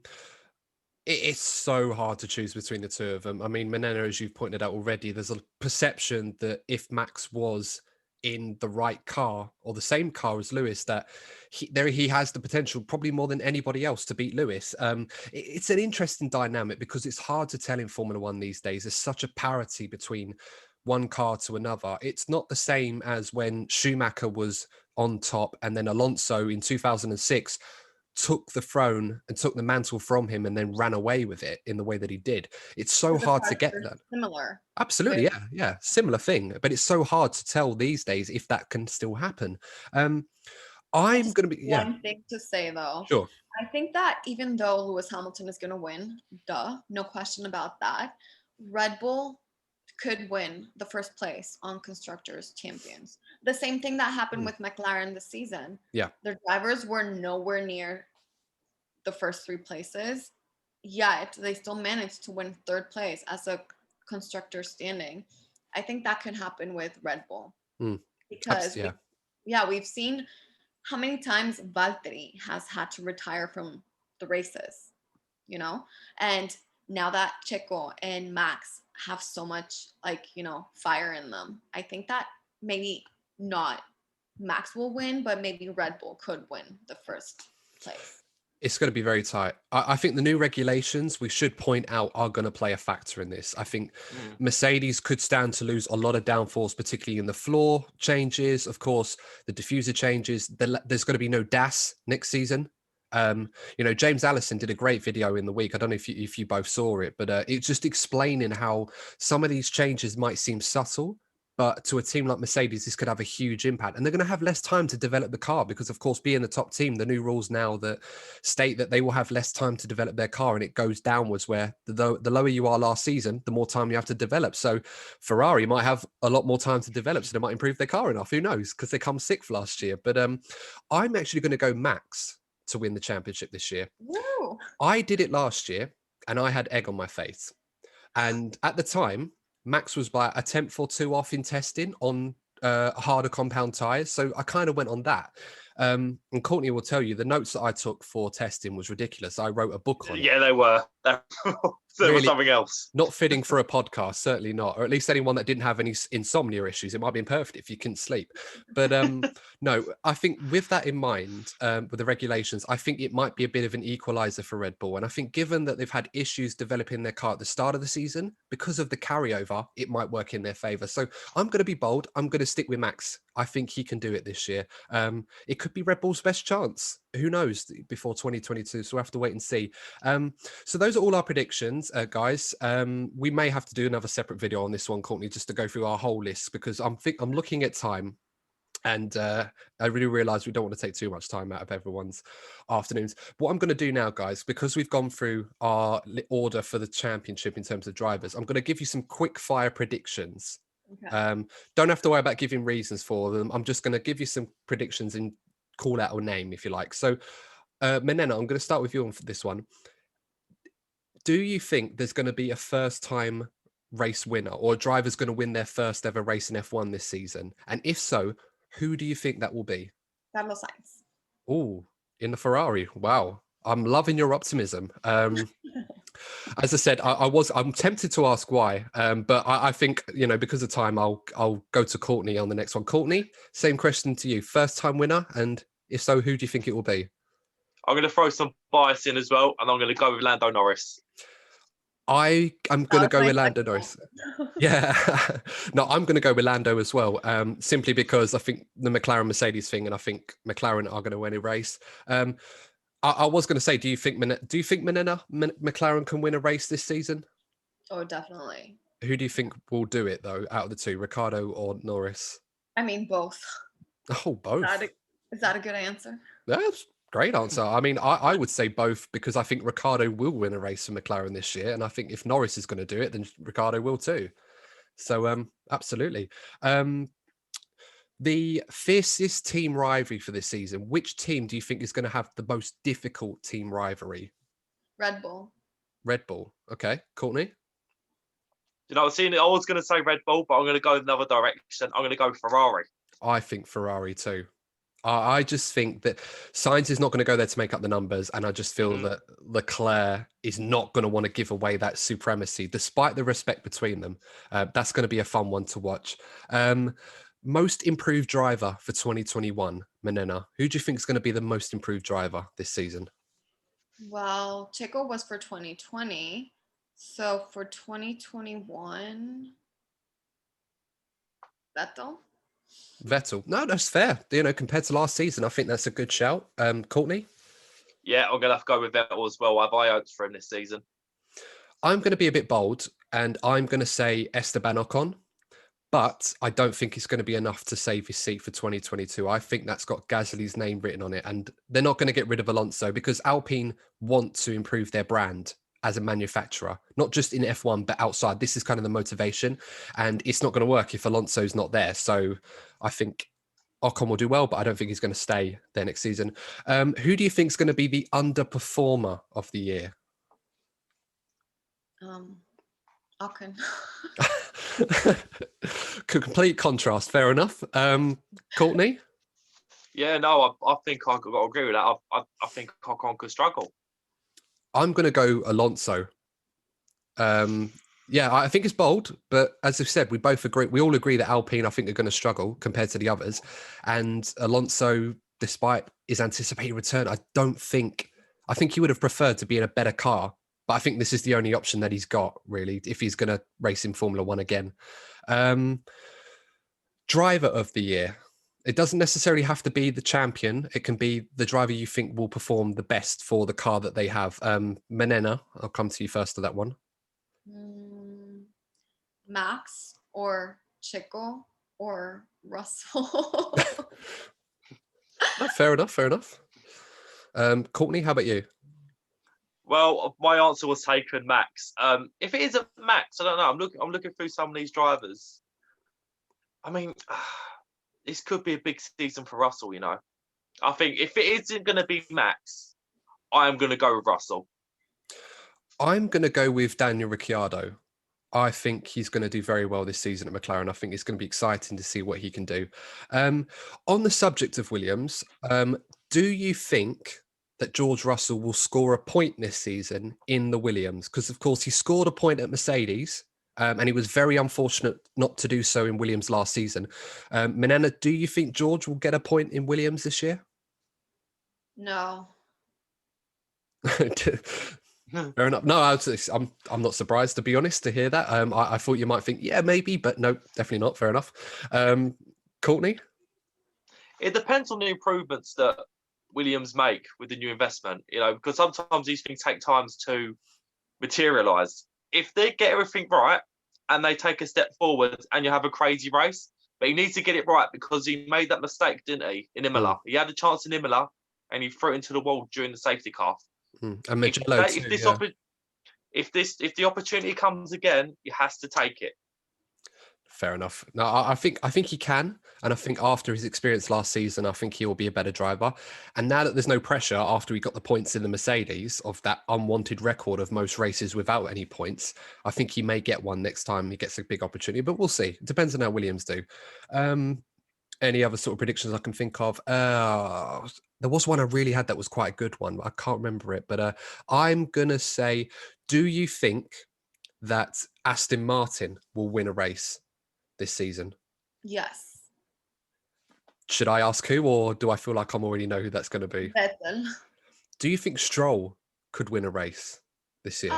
it's so hard to choose between the two of them. I mean, Manena, as you've pointed out already, there's a perception that if Max was in the right car or the same car as Lewis, that he has the potential, probably more than anybody else, to beat Lewis. It's an interesting dynamic because it's hard to tell in Formula One these days. There's such a parity between one car to another. It's not the same as when Schumacher was on top and then Alonso in 2006 took the throne and took the mantle from him and then ran away with it in the way that he did. It's so hard to get that. Similar. Absolutely, yeah, similar thing. But it's so hard to tell these days if that can still happen. I'm going to be one thing to say though. Sure. I think that even though Lewis Hamilton is going to win, no question about that, Red Bull could win the first place on Constructors Champions. The same thing that happened with McLaren this season. Yeah. Their drivers were nowhere near the first 3 places, yet they still managed to win 3rd place as a constructor standing. I think that could happen with Red Bull. Because we've seen how many times Valtteri has had to retire from the races, and now that Checo and Max have so much fire in them, I think that maybe not Max will win, but maybe Red Bull could win the first place. It's going to be very tight. I think the new regulations, we should point out, are going to play a factor in this. I think Mercedes could stand to lose a lot of downforce, particularly in the floor changes. Of course, the diffuser changes. There's going to be no DAS next season. James Allison did a great video in the week. I don't know if you both saw it, but it's just explaining how some of these changes might seem subtle, but to a team like Mercedes, this could have a huge impact. And they're going to have less time to develop the car because, of course, being the top team, the new rules now that state that they will have less time to develop their car, and it goes downwards where the lower you are last season, the more time you have to develop. So Ferrari might have a lot more time to develop, so they might improve their car enough. Who knows? Because they come 6th last year. But I'm actually going to go Max to win the championship this year. Woo. I did it last year and I had egg on my face. And at the time, Max was by a 10th or 2 off in testing on harder compound tyres. So I kind of went on that. And Courtney will tell you the notes that I took for testing was ridiculous. I wrote a book on it. Yeah, they were. There was something else. Not fitting for a podcast, certainly not. Or at least anyone that didn't have any insomnia issues. It might have been perfect if you couldn't sleep. But no, I think with that in mind, with the regulations, I think it might be a bit of an equalizer for Red Bull. And I think given that they've had issues developing their car at the start of the season, because of the carryover, it might work in their favour. So I'm going to be bold. I'm going to stick with Max. I think he can do it this year. It could be Red Bull's best chance. Who knows before 2022? So we'll have to wait and see. So those are all our predictions, guys. We may have to do another separate video on this one, Courtney, just to go through our whole list because I'm looking at time. And I really realize we don't want to take too much time out of everyone's afternoons. What I'm going to do now, guys, because we've gone through our order for the championship in terms of drivers, I'm going to give you some quick fire predictions. Okay. Don't have to worry about giving reasons for them. I'm just going to give you some predictions and call out a name if you like. So, Manena, I'm going to start with you on this one. Do you think there's going to be a first-time race winner or a driver's going to win their first ever race in F1 this season? And if so, who do you think that will be? Carlos Sainz. Oh, in the Ferrari. Wow. I'm loving your optimism. As I said, I'm tempted to ask why, but I think, because of time, I'll go to Courtney on the next one. Courtney, same question to you. First time winner, and if so, who do you think it will be? I'm going to throw some bias in as well, and I'm going to go with Lando Norris. I'm going to go with Lando Norris. Yeah. No, I'm going to go with Lando as well, simply because I think the McLaren Mercedes thing, and I think McLaren are going to win a race. I was going to say, do you think McLaren can win a race this season? Oh, definitely. Who do you think will do it though, out of the two, Ricciardo or Norris? I mean, both. Oh, both. Is that a good answer? That's a great answer. I mean, I would say both because I think Ricciardo will win a race for McLaren this year, and I think if Norris is going to do it, then Ricciardo will too. So, absolutely. The fiercest team rivalry for this season. Which team do you think is going to have the most difficult team rivalry? Red Bull. Red Bull. Okay, Courtney. You know, I was going to say Red Bull, but I'm going to go another direction. I'm going to go Ferrari. I think Ferrari too. I just think that Sainz is not going to go there to make up the numbers, and I just feel that Leclerc is not going to want to give away that supremacy, despite the respect between them. That's going to be a fun one to watch. Most improved driver for 2021, Manena. Who do you think is going to be the most improved driver this season? Well, Checo was for 2020. So for 2021, Vettel. No, that's fair. You know, compared to last season, I think that's a good shout. Courtney? Yeah, I'm going to have to go with Vettel as well. I have high hopes for him this season. I'm going to be a bit bold, and I'm going to say Esteban Ocon. But I don't think it's going to be enough to save his seat for 2022. I think that's got Gasly's name written on it. And they're not going to get rid of Alonso because Alpine want to improve their brand as a manufacturer, not just in F1, but outside. This is kind of the motivation. And it's not going to work if Alonso's not there. So I think Ocon will do well, but I don't think he's going to stay there next season. Who do you think is going to be the underperformer of the year? Ocon. Complete contrast. Fair enough. Courtney? Yeah, no, I think I've got to agree with that. I think Ocon could struggle. I'm going to go Alonso. Yeah, I think it's bold, but as I've said, we both agree. We all agree that Alpine, I think, are going to struggle compared to the others. And Alonso, despite his anticipated return, I think he would have preferred to be in a better car. But I think this is the only option that he's got, really, if he's going to race in Formula One again. Driver of the year. It doesn't necessarily have to be the champion. It can be the driver you think will perform the best for the car that they have. Manena, I'll come to you first to that one. Max or Checo or Russell. Fair enough. Courtney, how about you? Well, my answer was taken, Max. If it isn't Max, I don't know. I'm looking through some of these drivers. I mean, this could be a big season for Russell, you know. I think if it isn't going to be Max, I am going to go with Russell. I'm going to go with Daniel Ricciardo. I think he's going to do very well this season at McLaren. I think it's going to be exciting to see what he can do. On the subject of Williams, do you think that George Russell will score a point this season in the Williams? Because, of course, he scored a point at Mercedes, and he was very unfortunate not to do so in Williams last season. Manena, do you think George will get a point in Williams this year? No. Fair enough. No, I'm not surprised, to be honest, to hear that. I thought you might think, yeah, maybe, but no, definitely not. Fair enough. Courtney? It depends on the improvements that Williams make with the new investment, you know, because sometimes these things take time to materialise. If they get everything right and they take a step forward and you have a crazy race, but he needs to get it right because he made that mistake, didn't he, in Imola? He had a chance in Imola and he threw it into the wall during the safety car. And Magello too, if the opportunity comes again, he has to take it. Fair enough. No, I think he can, and I think after his experience last season, I think he will be a better driver. And now that there's no pressure after he got the points in the Mercedes of that unwanted record of most races without any points, I think he may get one next time he gets a big opportunity. But we'll see. It depends on how Williams do. Any other sort of predictions I can think of? There was one I really had that was quite a good one, but I can't remember it. But I'm gonna say, do you think that Aston Martin will win a race this season? Yes. Should I ask who, or do I feel like I'm already know who that's going to be? Vettel. Do you think Stroll could win a race this year?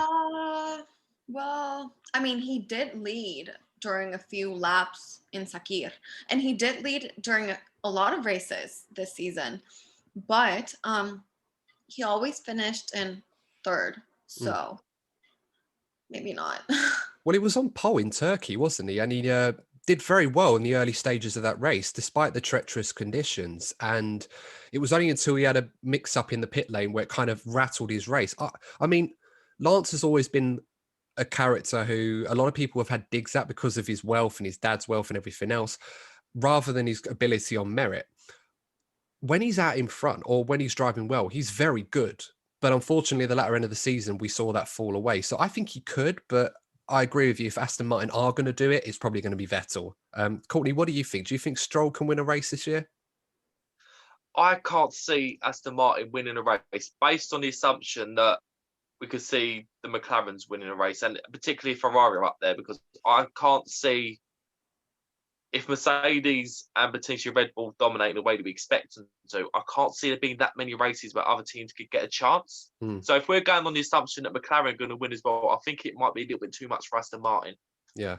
Well, I mean, he did lead during a few laps in Sakir, and he did lead during a lot of races this season, but he always finished in third, so maybe not. Well, he was on pole in Turkey, wasn't he? And he did very well in the early stages of that race, despite the treacherous conditions. And it was only until he had a mix-up in the pit lane where it kind of rattled his race. I mean, Lance has always been a character who a lot of people have had digs at because of his wealth and his dad's wealth and everything else, rather than his ability on merit. When he's out in front or when he's driving well, he's very good. But unfortunately, at the latter end of the season, we saw that fall away. So I think he could, but I agree with you. If Aston Martin are going to do it, it's probably going to be Vettel. Courtney, what do you think? Do you think Stroll can win a race this year? I can't see Aston Martin winning a race based on the assumption that we could see the McLarens winning a race, and particularly Ferrari are up there, because I can't see, if Mercedes and potentially Red Bull dominate the way that we expect them to, I can't see there being that many races where other teams could get a chance. So if we're going on the assumption that McLaren are going to win as well, I think it might be a little bit too much for Aston Martin. Yeah.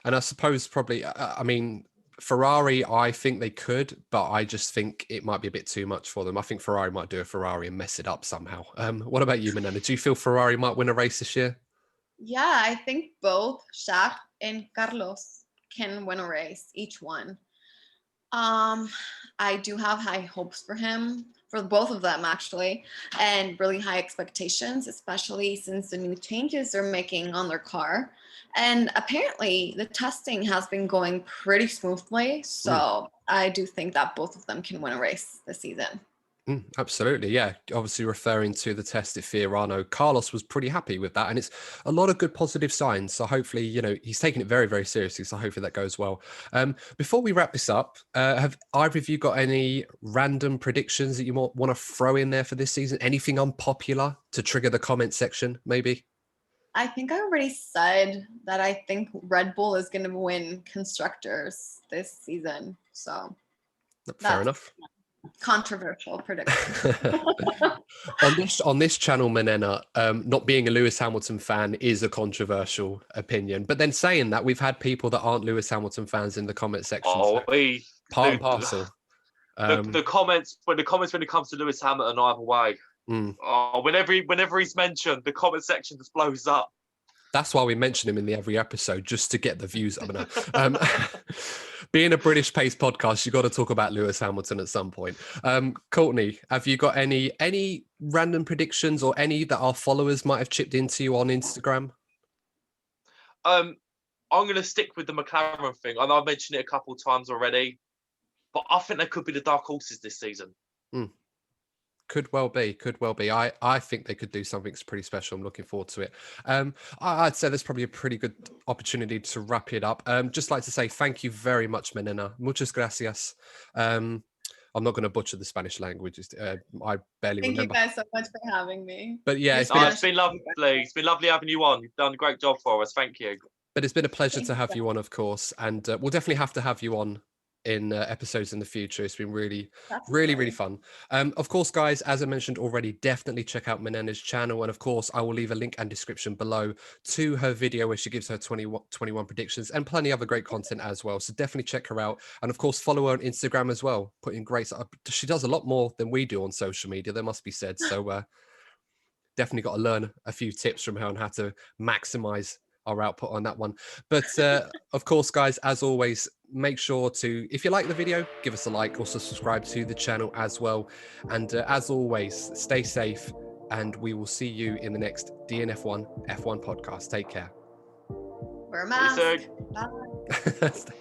And I suppose probably, I mean, Ferrari, I think they could, but I just think it might be a bit too much for them. I think Ferrari might do a Ferrari and mess it up somehow. What about you, Manena? Do you feel Ferrari might win a race this year? Yeah, I think both Charles and Carlos can win a race, each one. I do have high hopes for both of them actually, and really high expectations, especially since the new changes they're making on their car. And apparently the testing has been going pretty smoothly. So I do think that both of them can win a race this season. Absolutely. Yeah. Obviously referring to the test at Fiorano, Carlos was pretty happy with that. And it's a lot of good positive signs. So hopefully, he's taking it very, very seriously. So hopefully that goes well. Before we wrap this up, have either of you got any random predictions that you want to throw in there for this season? Anything unpopular to trigger the comment section, maybe? I think I already said that I think Red Bull is going to win constructors this season. So fair enough. Controversial prediction. on this channel, Manena, not being a Lewis Hamilton fan is a controversial opinion. But then saying that, we've had people that aren't Lewis Hamilton fans in the comment section. Part and parcel. The comments when it comes to Lewis Hamilton either way. Whenever he's mentioned, the comment section just blows up. That's why we mention him in every episode, just to get the views up. Being a British paced podcast, you've got to talk about Lewis Hamilton at some point. Courtney, have you got any random predictions or any that our followers might have chipped into you on Instagram? I'm going to stick with the McLaren thing. I know I've mentioned it a couple of times already, but I think they could be the dark horses this season. Could well be. I think they could do something pretty special. I'm looking forward to it. I'd say there's probably a pretty good opportunity to wrap it up. Just like to say thank you very much, Manena. Muchas gracias. I'm not going to butcher the Spanish language. I barely remember. Thank you guys so much for having me. But yeah, it's been lovely. It's been lovely having you on. You've done a great job for us. Thank you. But it's been a pleasure to have you on, of course. And we'll definitely have to have you on in episodes in the future. It's been really fun. Of course, guys, as I mentioned already, definitely check out Manena's channel, and of course I will leave a link and description below to her video where she gives her 21 predictions and plenty other great content as well. So definitely check her out, and of course follow her on Instagram as well, putting great she does a lot more than we do on social media, there must be said. So definitely got to learn a few tips from her on how to maximize our output on that one. But of course, guys, as always, make sure to, if you like the video, give us a like, also subscribe to the channel as well. And as always, stay safe, and we will see you in the next DNF1 F1 podcast. Take care. Wear a mask. Bye.